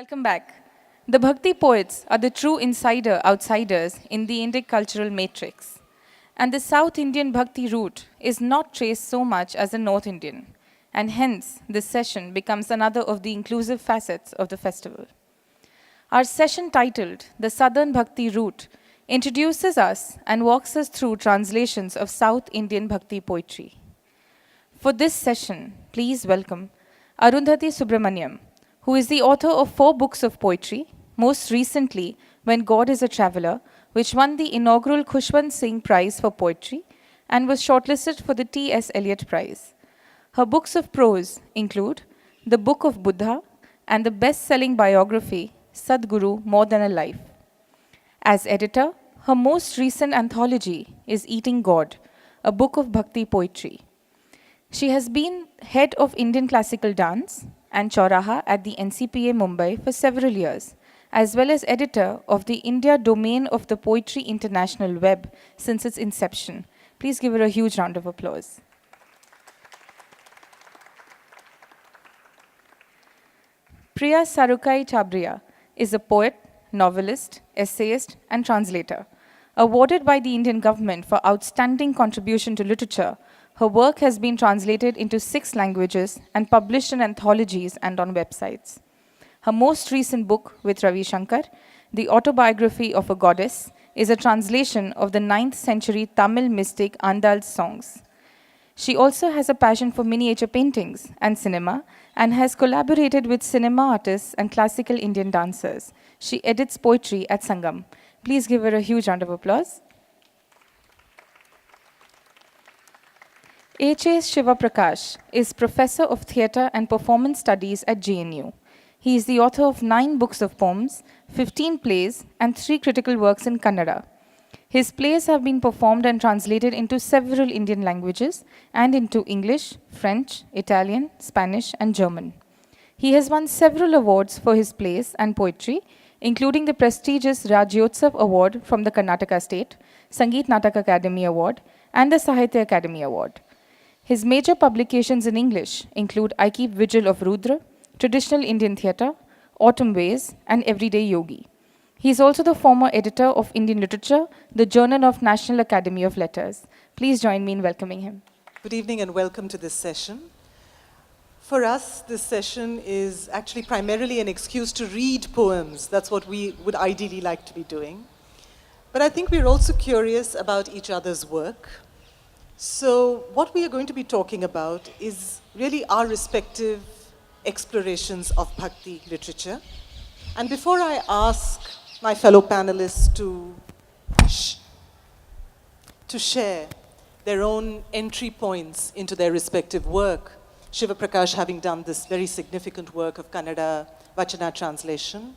Welcome back. The Bhakti poets are the true outsiders in the Indic cultural matrix. And the South Indian Bhakti route is not traced so much as the North Indian. And hence, this session becomes another of the inclusive facets of the festival. Our session titled The Southern Bhakti Route introduces us and walks us through translations of South Indian Bhakti poetry. For this session, please welcome Arundhathi Subramanian, who is the author of 4 books of poetry, most recently When God is a Traveller, which won the inaugural Khushwant Singh Prize for Poetry and was shortlisted for the T.S. Eliot Prize. Her books of prose include The Book of Buddha and the best-selling biography Sadguru More Than a Life. As editor, her most recent anthology is Eating God, a book of Bhakti poetry. She has been head of Indian classical dance and Chauraha at the NCPA Mumbai for several years, as well as editor of the India domain of the Poetry International web since its inception. Please give her a huge round of applause. Priya Sarukkai Chhabria is a poet, novelist, essayist, and translator. Awarded by the Indian government for outstanding contribution to literature, her work has been translated into 6 languages and published in anthologies and on websites. Her most recent book with Ravi Shankar, The Autobiography of a Goddess, is a translation of the 9th century Tamil mystic Aandal's songs. She also has a passion for miniature paintings and cinema and has collaborated with cinema artists and classical Indian dancers. She edits poetry at Sangam. Please give her a huge round of applause. H.A. Shiva Prakash is Professor of Theatre and Performance Studies at JNU. He is the author of 9 books of poems, 15 plays, and 3 critical works in Kannada. His plays have been performed and translated into several Indian languages and into English, French, Italian, Spanish, and German. He has won several awards for his plays and poetry, including the prestigious Rajyotsav Award from the Karnataka State, Sangeet Natak Academy Award, and the Sahitya Academy Award. His major publications in English include I Keep Vigil of Rudra, Traditional Indian Theatre, Autumn Ways, and Everyday Yogi. He is also the former editor of Indian Literature, the Journal of National Academy of Letters. Please join me in welcoming him. Good evening and welcome to this session. For us, this session is actually primarily an excuse to read poems. That's what we would ideally like to be doing. But I think we're also curious about each other's work. So what we are going to be talking about is really our respective explorations of Bhakti literature. And before I ask my fellow panelists to share their own entry points into their respective work, Shiva Prakash having done this very significant work of Kannada Vachana translation,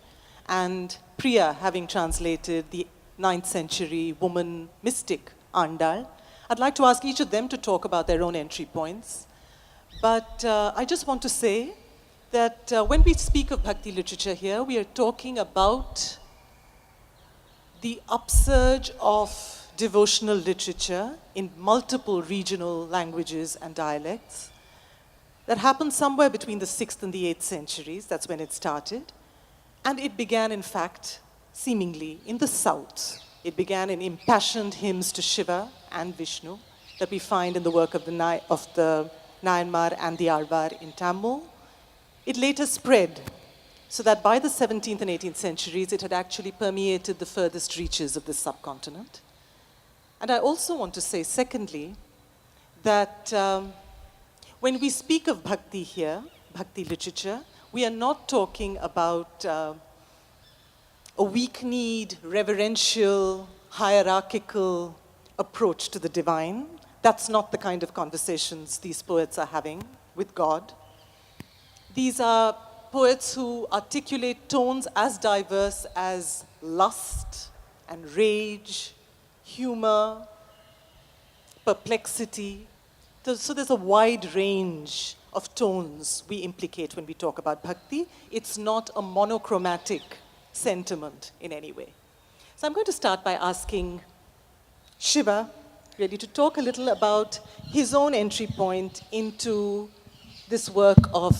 and Priya having translated the 9th century woman mystic Aandal, I'd like to ask each of them to talk about their own entry points. But I just want to say that when we speak of Bhakti literature here, we are talking about the upsurge of devotional literature in multiple regional languages and dialects that happened somewhere between the 6th and the 8th centuries. That's when it started. And it began, in fact, seemingly in the south. It began in impassioned hymns to Shiva and Vishnu that we find in the work of the Nayanmar and the Alvar in Tamil. It later spread so that by the 17th and 18th centuries, it had actually permeated the furthest reaches of the subcontinent. And I also want to say, secondly, that when we speak of Bhakti here, Bhakti literature, we are not talking about a weak-kneed, reverential, hierarchical approach to the divine. That's not the kind of conversations these poets are having with God. These are poets who articulate tones as diverse as lust and rage, humor, perplexity. So there's a wide range of tones we implicate when we talk about Bhakti. It's not a monochromatic sentiment in any way. So I'm going to start by asking Shiva really to talk a little about his own entry point into this work of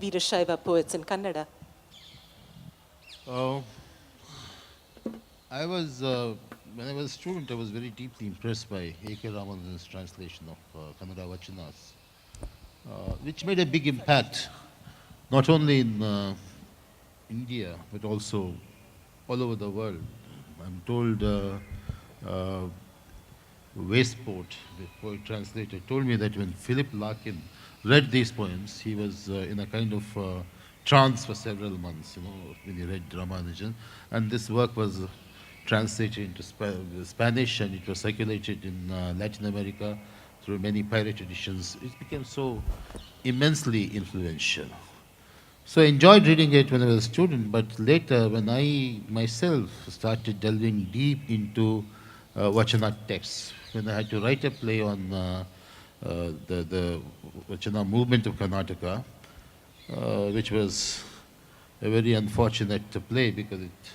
Veerashaiva poets in Kannada. Uh, when I was a student, I was very deeply impressed by A.K. Ramanan's translation of Kannada Vachanas, which made a big impact, not only in India, but also all over the world. I'm told uh, Westport, the poet translator, told me that when Philip Larkin read these poems, he was in a kind of trance for several months, when he read Ramanujan. And this work was translated into Spanish, and it was circulated in Latin America through many pirate editions. It became so immensely influential. So I enjoyed reading it when I was a student, but later when I myself started delving deep into Vachana texts, when I had to write a play on the Vachana movement of Karnataka, which was a very unfortunate play because it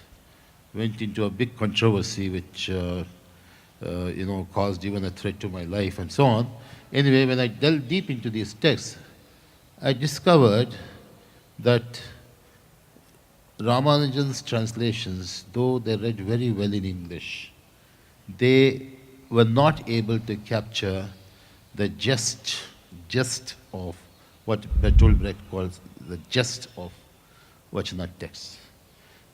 went into a big controversy which caused even a threat to my life and so on. Anyway, when I delved deep into these texts, I discovered that Ramanujan's translations, though they read very well in English, they were not able to capture the gist of what Bertolt Brecht calls the gist of Vachana texts.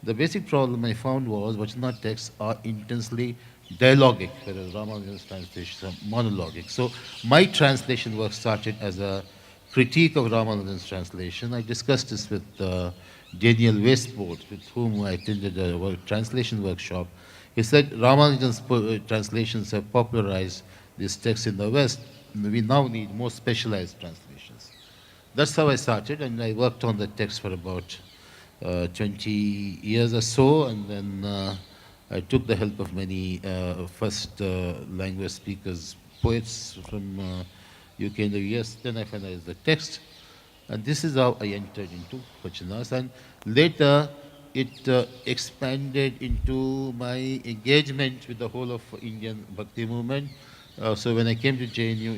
The basic problem I found was Vachana texts are intensely dialogic, whereas Ramanujan's translations are monologic. So my translation work started as a critique of Ramanujan's translation. I discussed this with Daniel Westport, with whom I attended a translation workshop. He said Ramanujan's translations have popularized these texts in the West. We now need more specialized translations. That's how I started, and I worked on the text for about 20 years or so, and then I took the help of many first language speakers, poets from UK and the US. Then I finalized the text, and this is how I entered into Vachanas. And later, it expanded into my engagement with the whole of Indian Bhakti movement. So when I came to JNU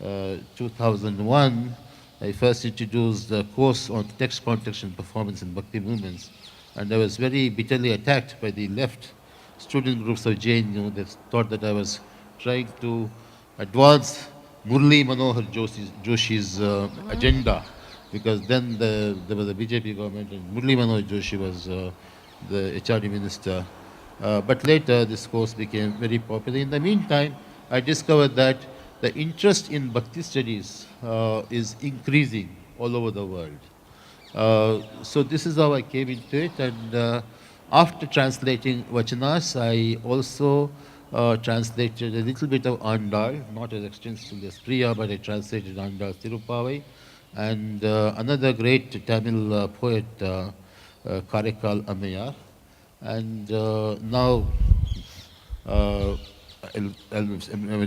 in 2001, I first introduced the course on text, context, and performance in Bhakti movements. And I was very bitterly attacked by the left student groups of JNU. They thought that I was trying to advance Murli Manohar Joshi's agenda, because then there was a BJP government and Murli Manohar Joshi was the HRD minister. But later this course became very popular. In the meantime, I discovered that the interest in Bhakti studies is increasing all over the world. So this is how I came into it, and after translating Vachanas, I also translated a little bit of Aandal, not as extensively as Priya, but I translated Aandal Tirupavai, and another great Tamil poet, Karekal Ammayar. And now I'm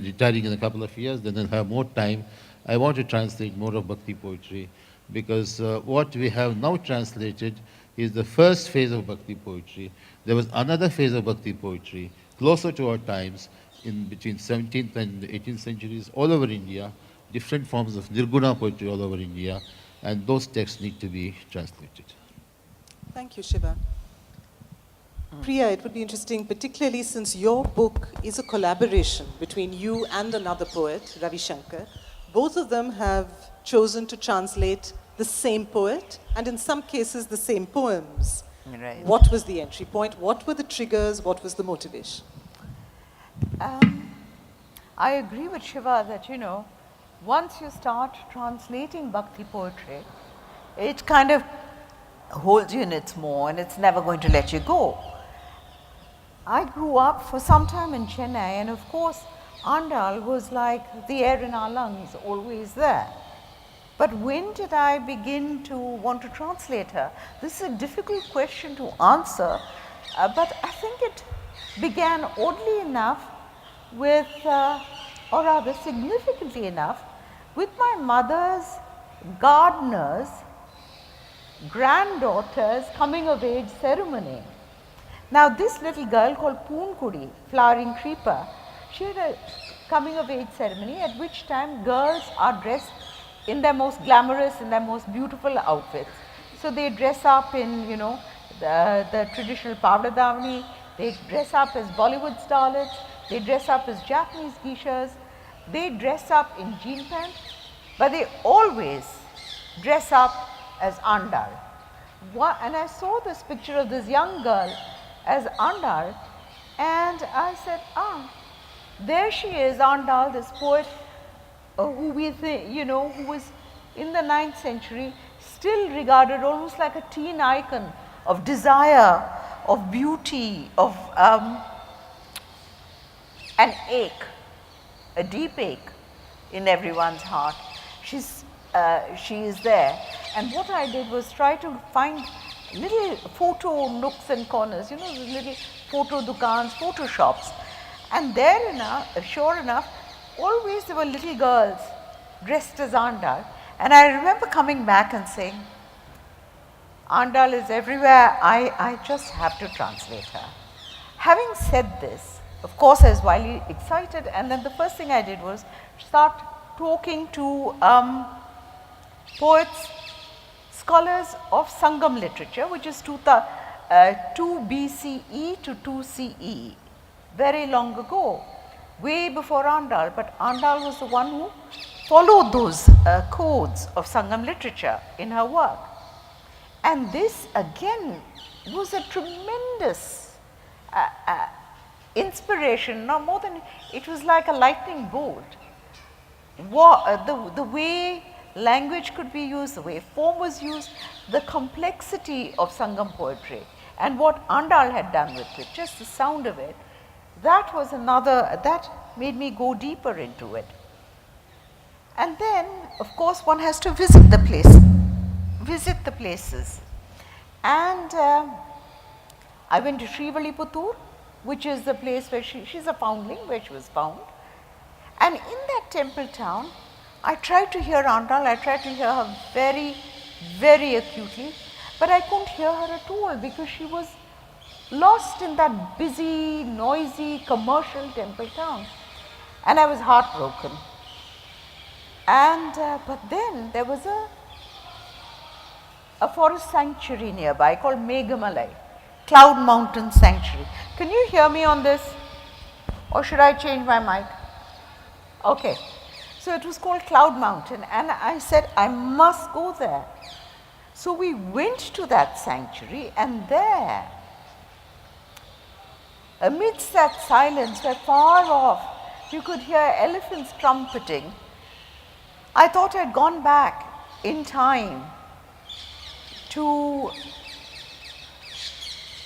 retiring in a couple of years, then I'll have more time. I want to translate more of Bhakti poetry, because what we have now translated is the first phase of Bhakti poetry. There was another phase of Bhakti poetry, closer to our times, in between 17th and 18th centuries, all over India, different forms of Nirguna poetry all over India, and those texts need to be translated. Thank you, Shiva. Priya, it would be interesting, particularly since your book is a collaboration between you and another poet, Ravi Shankar. Both of them have chosen to translate the same poet, and in some cases the same poems. Right. What was the entry point? What were the triggers? What was the motivation? I agree with Shiva that, once you start translating Bhakti poetry, it kind of holds you in its maw and it's never going to let you go. I grew up for some time in Chennai, and of course, Aandal was like the air in our lungs, always there. But when did I begin to want to translate her? This is a difficult question to answer, but I think it began oddly enough with, or rather significantly enough, with my mother's gardener's granddaughter's coming of age ceremony. Now this little girl called Poonkudi, flowering creeper, she had a coming of age ceremony at which time girls are dressed in their most glamorous, in their most beautiful outfits. So they dress up in, the traditional powder davani, they dress up as Bollywood starlets, they dress up as Japanese geishas, they dress up in jean pant, but they always dress up as Aandal. And I saw this picture of this young girl as Aandal, and I said, there she is, Aandal, this poet who we think, who was in the 9th century, still regarded almost like a teen icon of desire, of beauty, of an ache, a deep ache in everyone's heart. She is there. And what I did was try to find little photo nooks and corners, those little photo dukans, photo shops. And sure enough, always there were little girls dressed as Aandal. And I remember coming back and saying, Aandal is everywhere, I just have to translate her. Having said this, of course I was wildly excited, and then the first thing I did was start talking to poets, scholars of Sangam literature, which is 2 BCE to 2 CE, very long ago, way before Aandal, but Aandal was the one who followed those codes of Sangam literature in her work. And this again was a tremendous inspiration, no more than, it was like a lightning bolt. The way language could be used, the way form was used, the complexity of Sangam poetry, and what Aandal had done with it, just the sound of it, that was that made me go deeper into it. And then, of course, one has to visit the places. And I went to Srivilliputtur, which is the place where she's a foundling, where she was found. And in that temple town, I tried to hear Aandal, I tried to hear her very, very acutely, but I couldn't hear her at all because she was lost in that busy, noisy, commercial temple town. And I was heartbroken. And but then there was a forest sanctuary nearby called Meghamalai, Cloud Mountain Sanctuary. Can you hear me on this? Or should I change my mic? Okay. So it was called Cloud Mountain, and I said, I must go there. So we went to that sanctuary, and there, amidst that silence, where far off you could hear elephants trumpeting, I thought I'd gone back in time to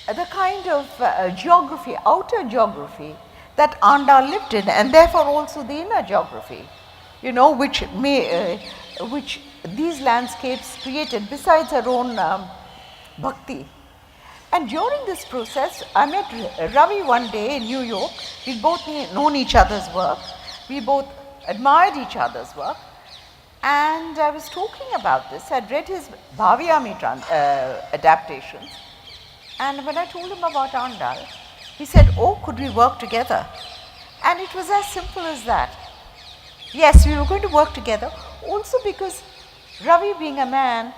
the kind of geography, outer geography that Aandal lived in, and therefore also the inner geography, which these landscapes created besides her own bhakti. And during this process, I met Ravi one day in New York. We'd both known each other's work. We both admired each other's work. And I was talking about this. I'd read his Bhavyami adaptations. And when I told him about Aandal, he said, oh, could we work together? And it was as simple as that. Yes, we were going to work together, also because Ravi being a man,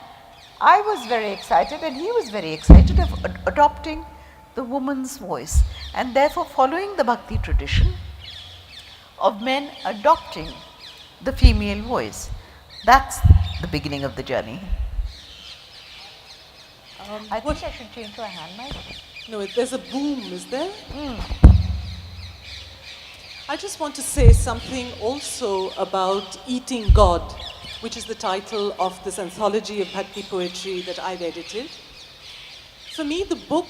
I was very excited and he was very excited of adopting the woman's voice, and therefore following the bhakti tradition of men adopting the female voice. That's the beginning of the journey. I think I should change to a hand mic. No, there's a boom, is there? I just want to say something also about Eating God, which is the title of this anthology of bhakti poetry that I've edited. For me, the book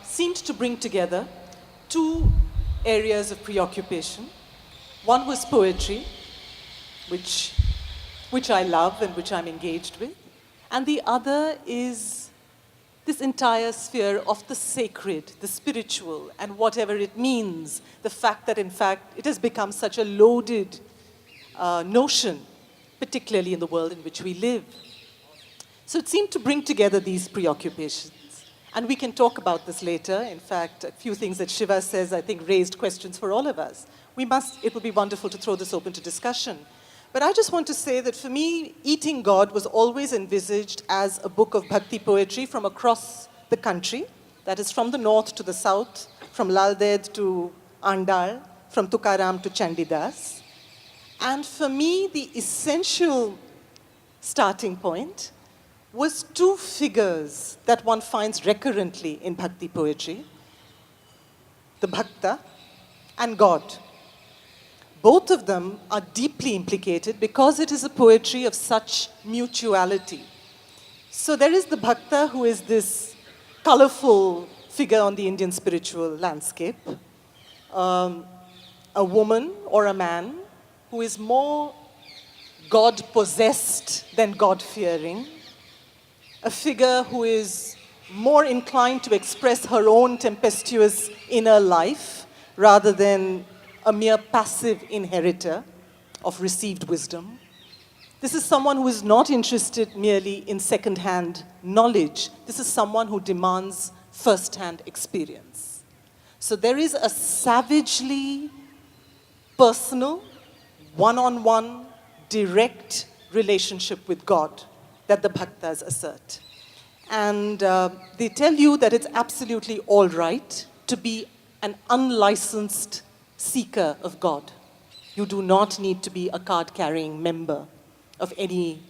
seemed to bring together two areas of preoccupation. One was poetry, which I love and which I'm engaged with. And the other is this entire sphere of the sacred, the spiritual, and whatever it means, the fact that in fact it has become such a loaded notion, particularly in the world in which we live. So it seemed to bring together these preoccupations. And we can talk about this later. In fact, a few things that Shiva says, I think, raised questions for all of us. It would be wonderful to throw this open to discussion. But I just want to say that for me, Eating God was always envisaged as a book of bhakti poetry from across the country, that is from the north to the south, from Laldet to Aandal, from Tukaram to Chandidas. And for me, the essential starting point was two figures that one finds recurrently in Bhakti poetry, the Bhakta and God. Both of them are deeply implicated because it is a poetry of such mutuality. So there is the Bhakta, who is this colorful figure on the Indian spiritual landscape, a woman or a man who is more God-possessed than God-fearing, a figure who is more inclined to express her own tempestuous inner life rather than a mere passive inheritor of received wisdom. This is someone who is not interested merely in second-hand knowledge. This is someone who demands first-hand experience. So there is a savagely personal, one-on-one, direct relationship with God that the Bhaktas assert. And they tell you that it's absolutely all right to be an unlicensed seeker of God. You do not need to be a card-carrying member of any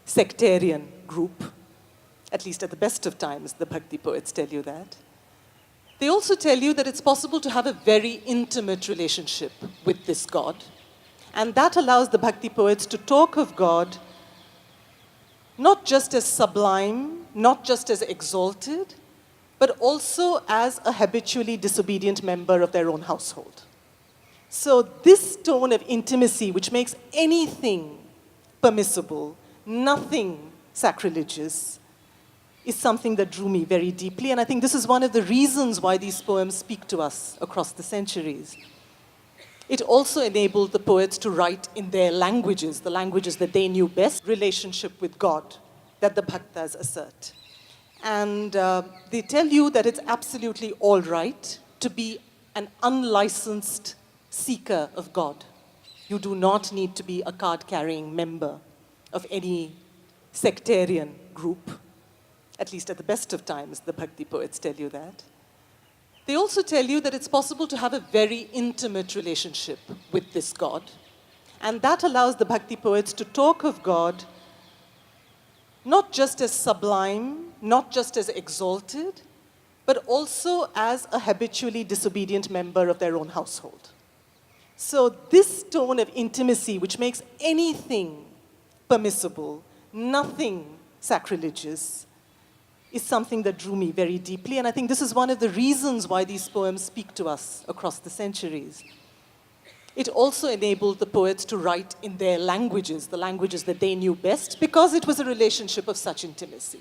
sectarian group. At least at the best of times, the Bhakti poets tell you that. They also tell you that it's possible to have a very intimate relationship with this God. And that allows the Bhakti poets to talk of God not just as sublime, not just as exalted, but also as a habitually disobedient member of their own household. So this tone of intimacy, which makes anything permissible, nothing sacrilegious, is something that drew me very deeply. And I think this is one of the reasons why these poems speak to us across the centuries. It also enabled the poets to write in their languages, the languages that they knew best, relationship with God that the Bhaktas assert. And they tell you that it's absolutely all right to be an unlicensed seeker of God. You do not need to be a card-carrying member of any sectarian group. At least at the best of times, the Bhakti poets tell you that. They also tell you that it's possible to have a very intimate relationship with this God. And that allows the Bhakti poets to talk of God not just as sublime, not just as exalted, but also as a habitually disobedient member of their own household. So this tone of intimacy, which makes anything permissible, nothing sacrilegious, is something that drew me very deeply. And I think this is one of the reasons why these poems speak to us across the centuries. It also enabled the poets to write in their languages, the languages that they knew best, because it was a relationship of such intimacy.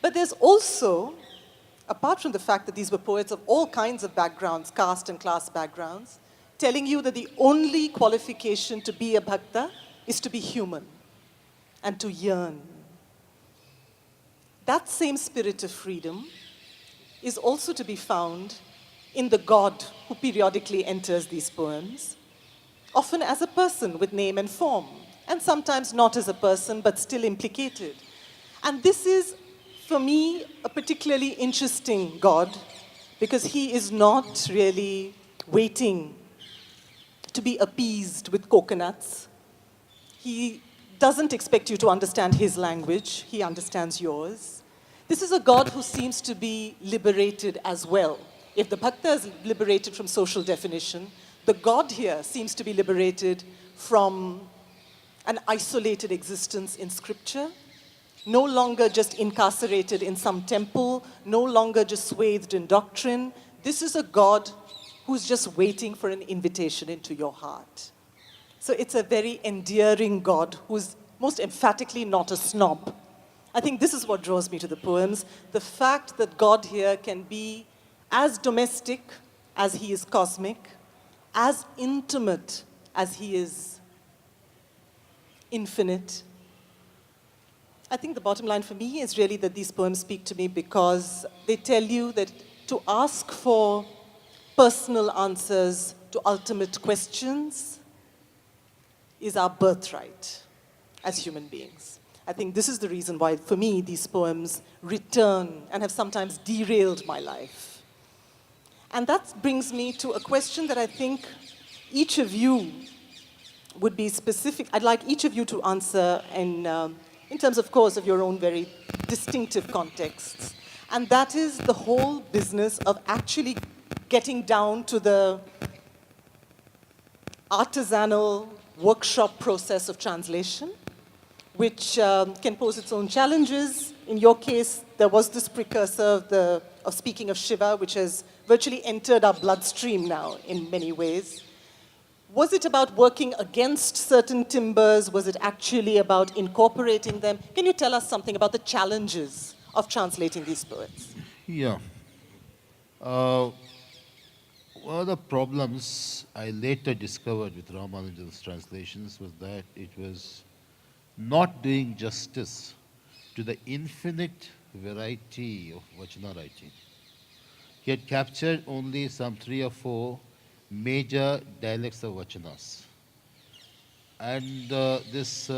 But there's also, apart from the fact that these were poets of all kinds of backgrounds, caste and class backgrounds, telling you that the only qualification to be a bhakta is to be human and to yearn. That same spirit of freedom is also to be found in the God who periodically enters these poems, often as a person with name and form, and sometimes not as a person, but still implicated. And this is, for me, a particularly interesting God, because he is not really waiting to be appeased with coconuts. He doesn't expect you to understand his language, he understands yours. This is a God who seems to be liberated as well. If the bhakta is liberated from social definition, the God here seems to be liberated from an isolated existence in scripture, no longer just incarcerated in some temple, no longer just swathed in doctrine. This is a God who's just waiting for an invitation into your heart. So it's a very endearing God who's most emphatically not a snob. I think this is what draws me to the poems, the fact that God here can be as domestic as he is cosmic, as intimate as he is infinite. I think the bottom line for me is really that these poems speak to me because they tell you that to ask for personal answers to ultimate questions is our birthright as human beings. I think this is the reason why, for me, these poems return and have sometimes derailed my life. And that brings me to a question that I think each of you would be specific. I'd like each of you to answer in terms, of course, of your own very distinctive contexts. And that is the whole business of actually getting down to the artisanal workshop process of translation, which can pose its own challenges. In your case, there was this precursor of speaking of Shiva, which has virtually entered our bloodstream now in many ways. Was it about working against certain timbers? Was it actually about incorporating them? Can you tell us something about the challenges of translating these poets? Yeah. One of the problems I later discovered with Ramanujan's translations was that it was not doing justice to the infinite variety of Vachana writing. He had captured only some 3 or 4 major dialects of Vachanas. And this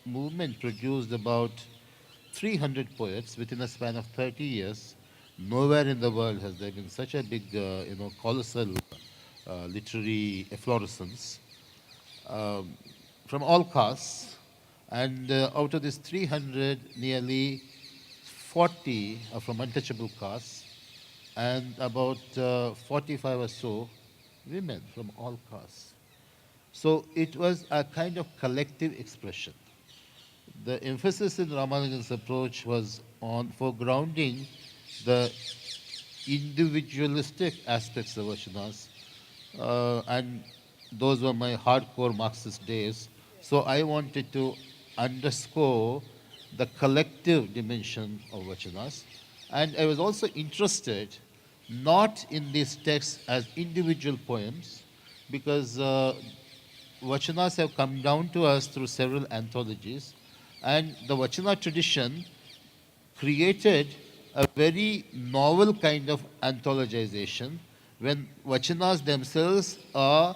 movement produced about 300 poets within a span of 30 years. Nowhere in the world has there been such a big, colossal literary efflorescence from all castes. And out of this 300, nearly 40 are from untouchable castes, and about 45 or so women from all castes. So it was a kind of collective expression. The emphasis in Ramanujan's approach was on foregrounding the individualistic aspects of Vachanas, and those were my hardcore Marxist days. So I wanted to underscore the collective dimension of Vachanas. And I was also interested not in these texts as individual poems, because Vachanas have come down to us through several anthologies, and the Vachana tradition created a very novel kind of anthologization when Vachanas themselves are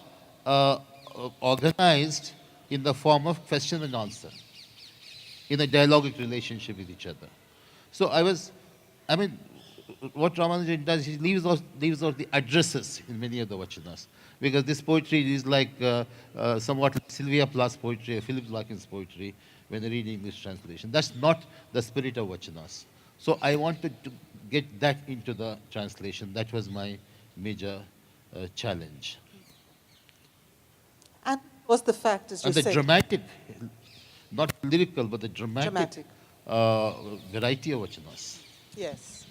organized in the form of question and answer, in a dialogic relationship with each other. So what Ramanujan does, he leaves out the addresses in many of the Vachanas, because this poetry is like somewhat like Sylvia Plath's poetry or Philip Larkin's poetry when they read English translation. That's not the spirit of Vachanas. So I wanted to get that into the translation. That was my major challenge. And was the fact, as you And the said, dramatic, not lyrical, but the dramatic. Variety of Vachanas. Yes.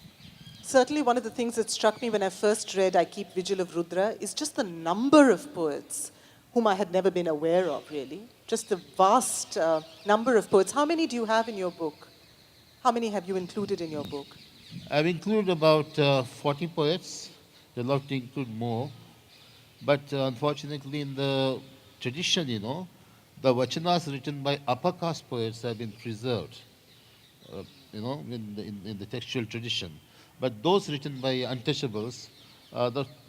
Certainly one of the things that struck me when I first read I Keep Vigil of Rudra is just the number of poets whom I had never been aware of, really. Just the vast number of poets. How many do you have in your book? How many have you included in your book? I've included about 40 poets. I'd love to include more. But unfortunately, in the tradition, the Vachanas written by upper caste poets have been preserved, in the textual tradition. But those written by untouchables,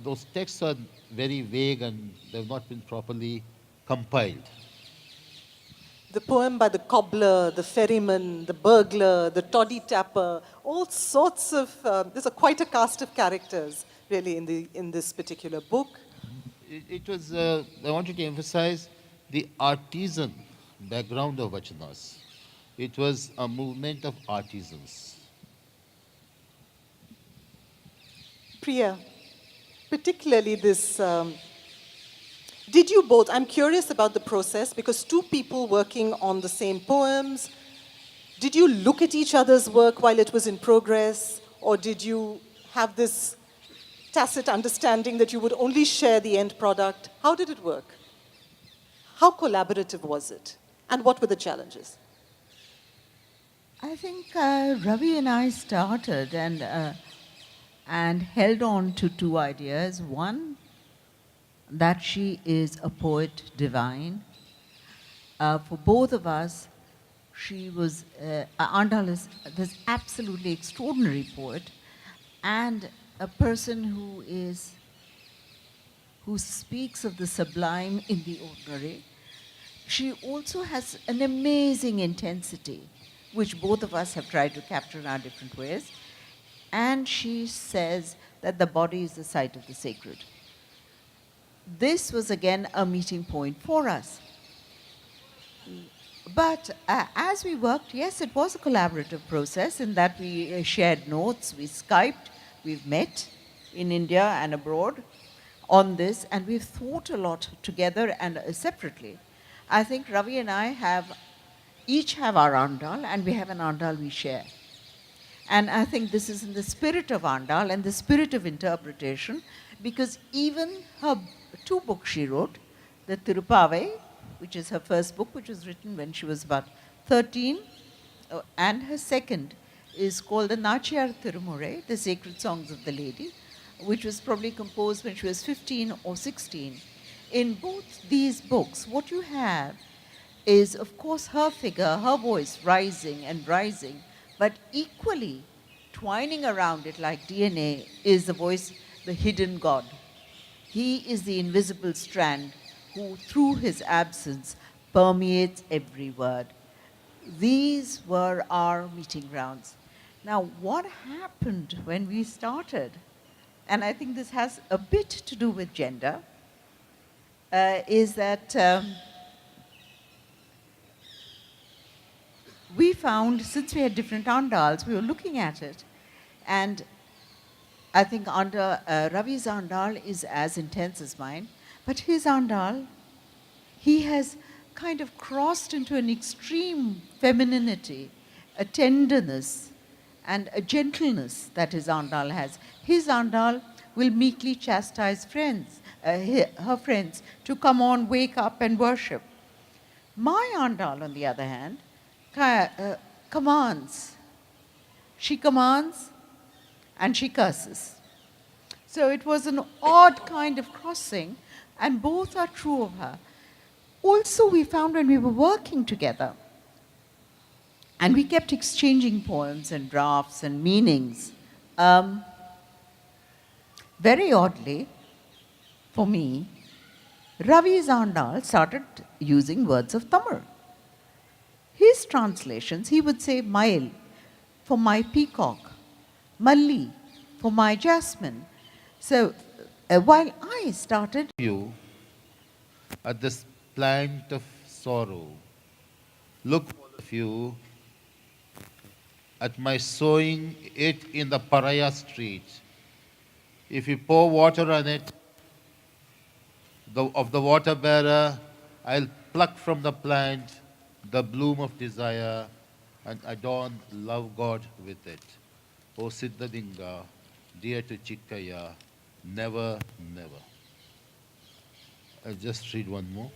those texts are very vague and they've not been properly compiled. The poem by the cobbler, the ferryman, the burglar, the toddy tapper, all sorts of, there's quite a cast of characters, really, in this particular book. It was, I wanted to emphasize the artisan background of Vachanas. It was a movement of artisans. Priya, particularly this, did you both, I'm curious about the process, because 2 people working on the same poems, did you look at each other's work while it was in progress, or did you have this tacit understanding that you would only share the end product? How did it work? How collaborative was it? And what were the challenges? I think Ravi and I started and held on to 2 ideas. One, that she is a poet divine. For both of us, she was, Aandal is this absolutely extraordinary poet and a person who speaks of the sublime in the ordinary. she also has an amazing intensity, which both of us have tried to capture in our different ways. And she says that the body is the site of the sacred. This was again a meeting point for us. But as we worked, yes, it was a collaborative process in that we shared notes, we Skyped, we've met in India and abroad on this, and we've thought a lot together and separately. I think Ravi and I each have our Aandal, and we have an Aandal we share. And I think this is in the spirit of Aandal and the spirit of interpretation, because even her two books she wrote, the Tirupavai, which is her first book, which was written when she was about 13, and her second is called the Nachiyar Tirumurai, the Sacred Songs of the Lady, which was probably composed when she was 15 or 16. In both these books, what you have is, of course, her figure, her voice rising and rising, but equally twining around it like DNA is the voice, the hidden God. He is the invisible strand who, through his absence, permeates every word. These were our meeting grounds. Now, what happened when we started, and I think this has a bit to do with gender, is that we found, since we had different Aandals, we were looking at it, and I think Ravi's Aandal is as intense as mine, but his Aandal, he has kind of crossed into an extreme femininity, a tenderness, and a gentleness that his Aandal has. His Aandal will meekly chastise her friends to come on, wake up and worship. My Aandal, on the other hand, commands. She commands and she curses. So it was an odd kind of crossing, and both are true of her. Also, we found when we were working together, and we kept exchanging poems and drafts and meanings, very oddly, for me, Ravi's Aandal started using words of Tamil. His translations, he would say Mail for my peacock, Malli for my jasmine. So while I started... You at this plant of sorrow, look all of you at my sowing it in the pariah street. If you pour water on it, of the water bearer, I'll pluck from the plant the bloom of desire and adorn love God with it. O Siddhalinga, dear to Chikkaya, never, never. I'll just read one more.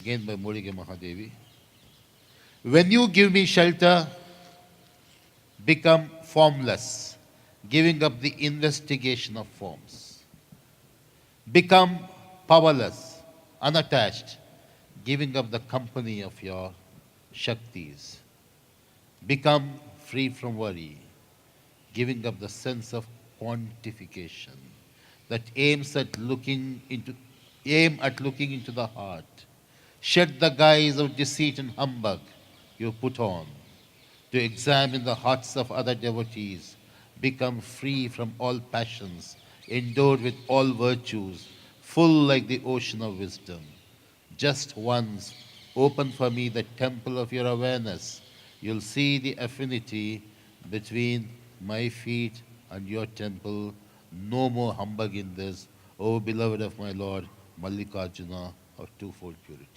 Again by Mulige Mahadevi. When you give me shelter, become formless, giving up the investigation of forms. Become powerless, unattached, giving up the company of your Shaktis. Become free from worry, giving up the sense of quantification that aim at looking into the heart. Shed the guise of deceit and humbug you put on to examine the hearts of other devotees. Become free from all passions, endowed with all virtues, full like the ocean of wisdom. Just once open for me the temple of your awareness. You'll see the affinity between my feet and your temple. No more humbug in this, O beloved of my Lord, Mallikarjuna of twofold purity.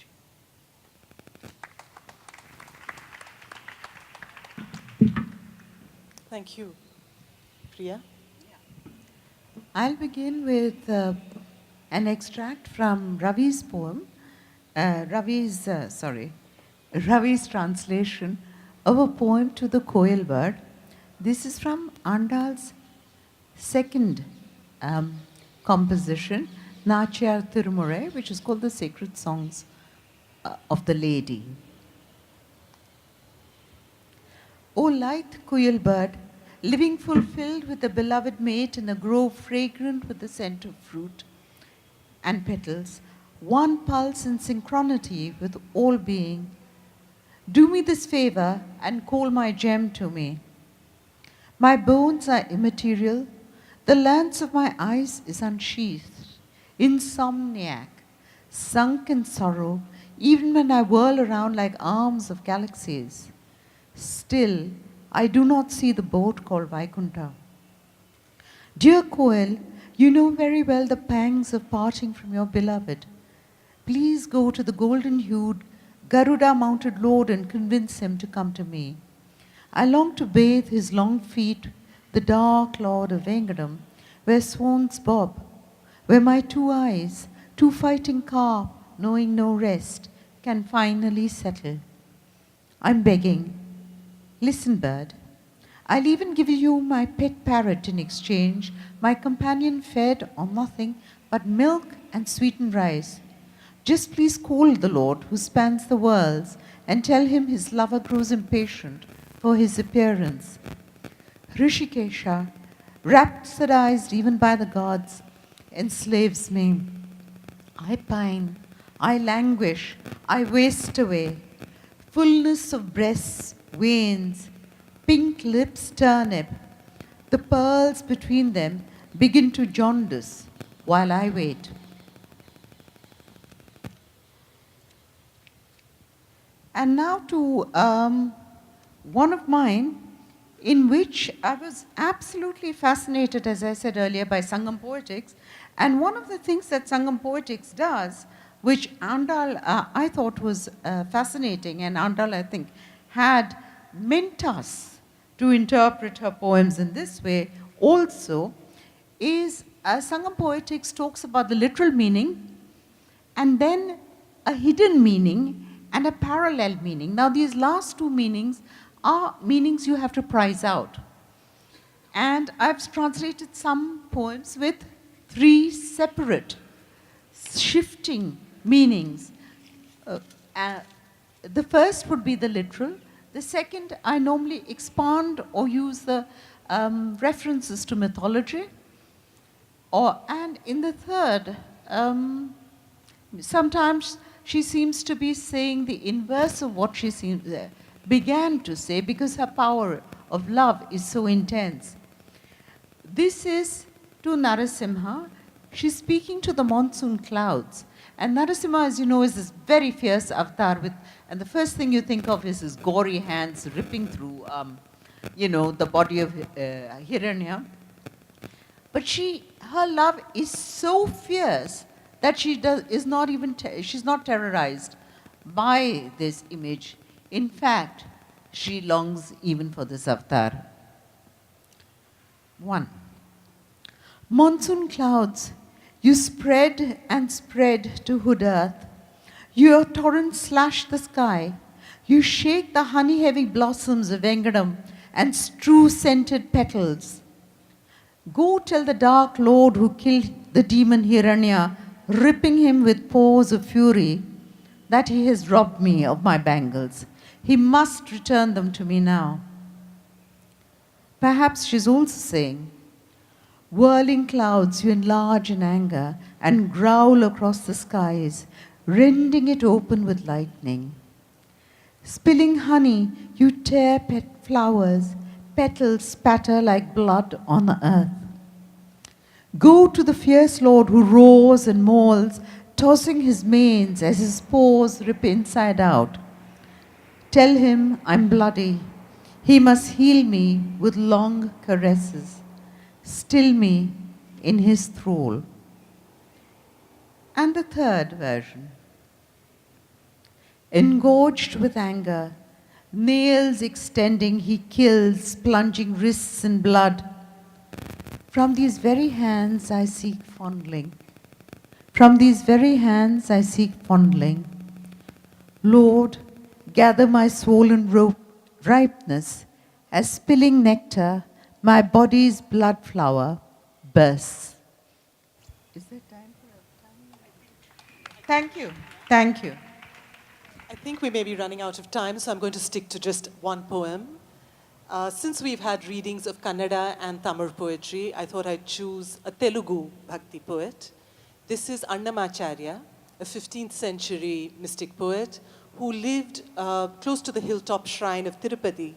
Thank you. Priya? I'll begin with an extract from Ravi's poem, Ravi's translation of a poem to the Koel bird. This is from Aandal's second composition, Nachiyar Tirumurai, which is called the Sacred Songs of the Lady. O lithe Koel bird, living fulfilled with a beloved mate in a grove fragrant with the scent of fruit and petals, one pulse in synchronity with all being. Do me this favor and call my gem to me. My bones are immaterial, the lens of my eyes is unsheathed, insomniac, sunk in sorrow, even when I whirl around like arms of galaxies. Still, I do not see the boat called Vaikuntha. Dear Koel, you know very well the pangs of parting from your beloved. Please go to the golden-hued, Garuda-mounted Lord and convince him to come to me. I long to bathe his long feet, the dark Lord of Vengadam, where swans bob, where my two eyes, two fighting carp, knowing no rest, can finally settle. I'm begging. Listen, bird. I'll even give you my pet parrot in exchange, my companion fed on nothing but milk and sweetened rice. Just please call the Lord who spans the worlds and tell him his lover grows impatient for his appearance. Rishikesha, rhapsodized even by the gods, enslaves me. I pine, I languish, I waste away. Fullness of breasts, veins, pink lips turnip. The pearls between them begin to jaundice while I wait. And now to one of mine, in which I was absolutely fascinated, as I said earlier, by Sangam Poetics. And one of the things that Sangam Poetics does, which Aandal I thought was fascinating, and Aandal, I think, had meant us to interpret her poems in this way also, is Sangam Poetics talks about the literal meaning and then a hidden meaning and a parallel meaning. Now these last two meanings are meanings you have to prize out. And I've translated some poems with three separate, shifting meanings. The first would be the literal. The second, I normally expand or use the references to mythology. And in the third, sometimes she seems to be saying the inverse of what she began to say, because her power of love is so intense. This is to Narasimha. She's speaking to the monsoon clouds. And Narasimha, as you know, is this very fierce avatar and the first thing you think of is his gory hands ripping through, the body of Hiranya. But her love is so fierce that she's not terrorized by this image. In fact, she longs even for this avatar. 1. Monsoon clouds, you spread and spread to hood earth. Your torrents slash the sky. You shake the honey-heavy blossoms of Vengadam and strew scented petals. Go tell the dark lord who killed the demon Hiranya, ripping him with paws of fury, that he has robbed me of my bangles. He must return them to me now. Perhaps she's also saying, whirling clouds, you enlarge in anger and growl across the skies, rending it open with lightning. Spilling honey, you tear flowers, petals spatter like blood on the earth. Go to the fierce lord who roars and mauls, tossing his manes as his paws rip inside out. Tell him I'm bloody. He must heal me with long caresses, still me in his thrall. And the third version. Engorged with anger, nails extending, he kills, plunging wrists in blood. From these very hands I seek fondling. From these very hands I seek fondling. Lord, gather my swollen ripeness as spilling nectar, my body's blood flower bursts. Is there time for time? Thank you. Thank you. I think we may be running out of time, so I'm going to stick to just one poem. Since we've had readings of Kannada and Tamil poetry, I thought I'd choose a Telugu Bhakti poet. This is Annamacharya, a 15th century mystic poet who lived close to the hilltop shrine of Tirupati.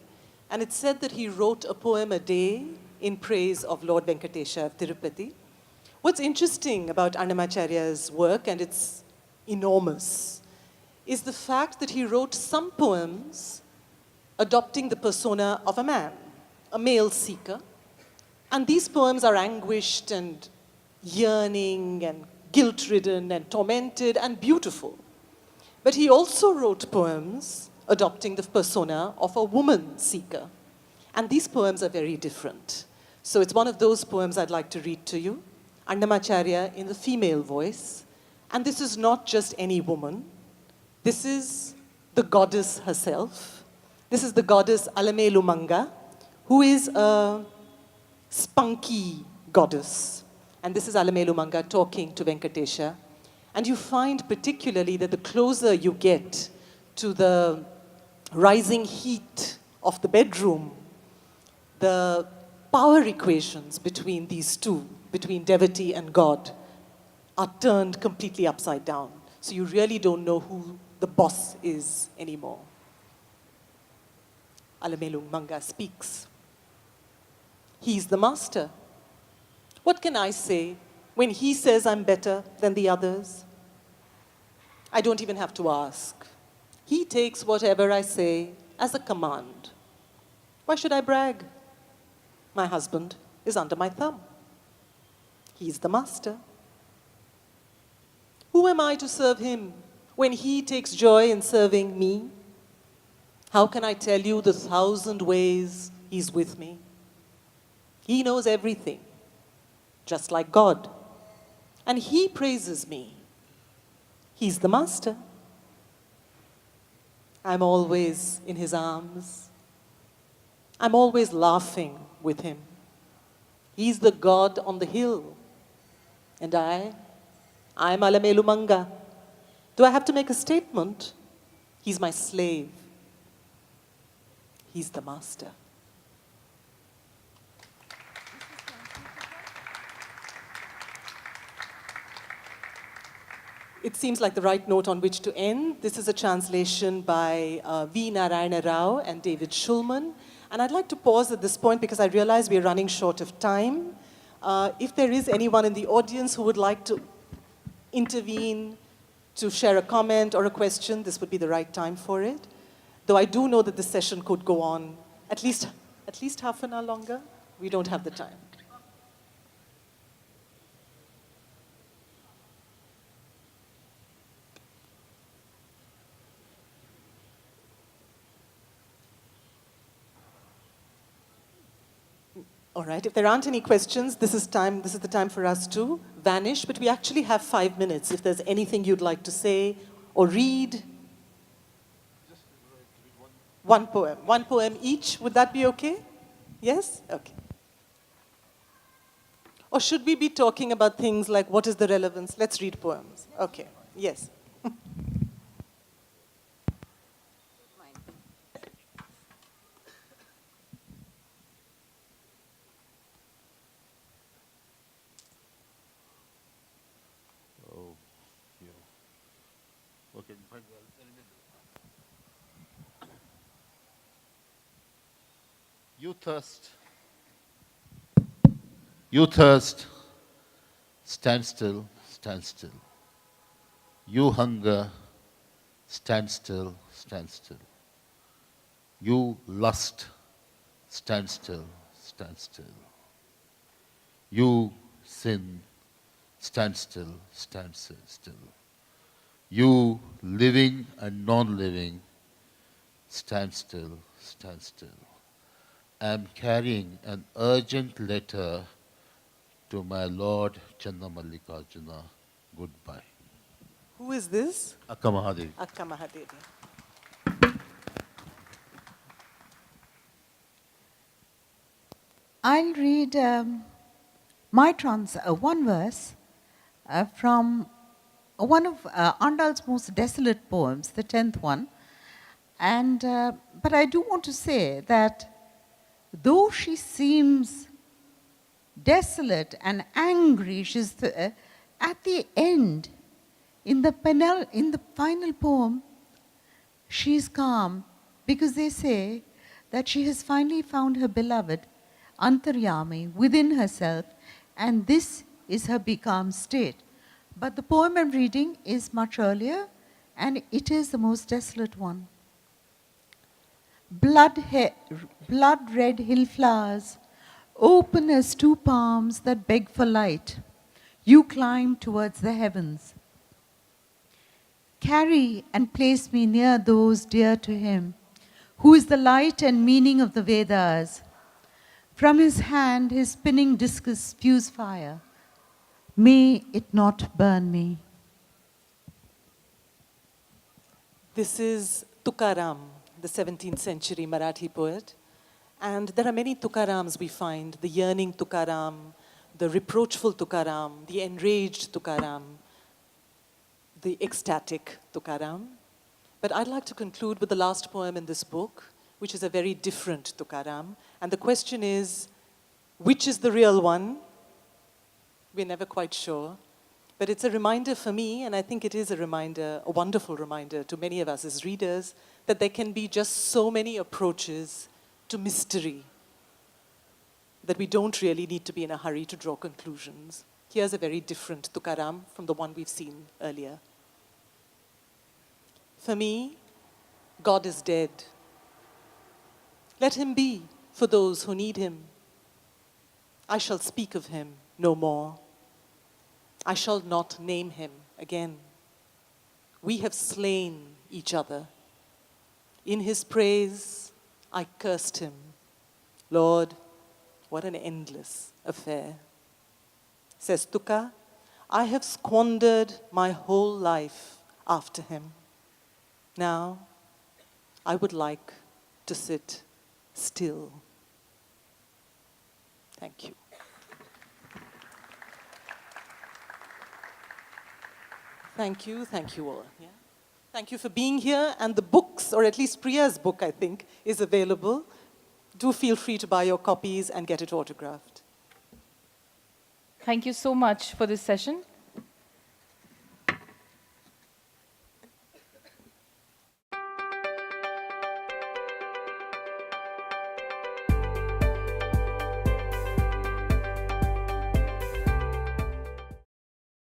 And it's said that he wrote a poem a day in praise of Lord Venkatesha of Tirupati. What's interesting about Annamacharya's work, and it's enormous, is the fact that he wrote some poems adopting the persona of a man, a male seeker. And these poems are anguished and yearning and guilt-ridden and tormented and beautiful. But he also wrote poems adopting the persona of a woman seeker. And these poems are very different. So it's one of those poems I'd like to read to you. Annamacharya in the female voice. And this is not just any woman. This is the goddess herself. This is the goddess Alamelumanga, who is a spunky goddess. And this is Alamelumanga talking to Venkatesha. And you find particularly that the closer you get to the rising heat of the bedroom, the power equations between these two, between devotee and God, are turned completely upside down. So you really don't know who the boss is anymore. Alamelumanga speaks. He's the master. What can I say when he says I'm better than the others? I don't even have to ask. He takes whatever I say as a command. Why should I brag? My husband is under my thumb. He's the master. Who am I to serve him when he takes joy in serving me? How can I tell you the 1,000 ways he's with me? He knows everything, just like God. And he praises me. He's the master. I'm always in his arms. I'm always laughing with him. He's the God on the hill. And I'm Alamelumanga. Do I have to make a statement? He's my slave. He's the master. It seems like the right note on which to end. This is a translation by V. Narayana Rao and David Schulman. And I'd like to pause at this point because I realize we're running short of time. If there is anyone in the audience who would like to intervene, to share a comment or a question, this would be the right time for it. Though I do know that this session could go on at least half an hour longer. We don't have the time. All right, if there aren't any questions, this is the time for us to vanish, but we actually have 5 minutes if there's anything you'd like to say or read. One poem each, would that be okay? Yes? Okay. Or should we be talking about things like what is the relevance? Let's read poems. Okay, yes. You thirst, stand still, stand still. You hunger, stand still, stand still. You lust, stand still, stand still. You sin, stand still, stand still. You living and non-living, stand still, stand still. I am carrying an urgent letter to my Lord Channamallikarjuna. Goodbye. Who is this? Akka Mahadevi. Akka Mahadevi. I'll read one verse from one of Aandal's most desolate poems, the 10th one. And, but I do want to say that though she seems desolate and angry, she's at the end, In the final poem, she is calm because they say that she has finally found her beloved, Antaryami, within herself, and this is her becalmed state. But the poem I'm reading is much earlier, and it is the most desolate one. Blood-red hill flowers, open as two palms that beg for light, you climb towards the heavens. Carry and place me near those dear to him, who is the light and meaning of the Vedas. From his hand, his spinning discus spews fire. May it not burn me. This is Tukaram, the 17th century Marathi poet. And there are many Tukarams we find, the yearning Tukaram, the reproachful Tukaram, the enraged Tukaram, the ecstatic Tukaram. But I'd like to conclude with the last poem in this book, which is a very different Tukaram. And the question is, which is the real one? We're never quite sure. But it's a reminder for me, and I think it is a reminder, a wonderful reminder to many of us as readers, that there can be just so many approaches to mystery, that we don't really need to be in a hurry to draw conclusions. Here's a very different Tukaram from the one we've seen earlier. For me, God is dead. Let him be for those who need him. I shall speak of him no more. I shall not name him again. We have slain each other. In his praise, I cursed him. Lord, what an endless affair. Says Tuka, I have squandered my whole life after him. Now, I would like to sit still. Thank you. Thank you all. Yeah. Thank you for being here, and the books, or at least Priya's book, I think, is available. Do feel free to buy your copies and get it autographed. Thank you so much for this session.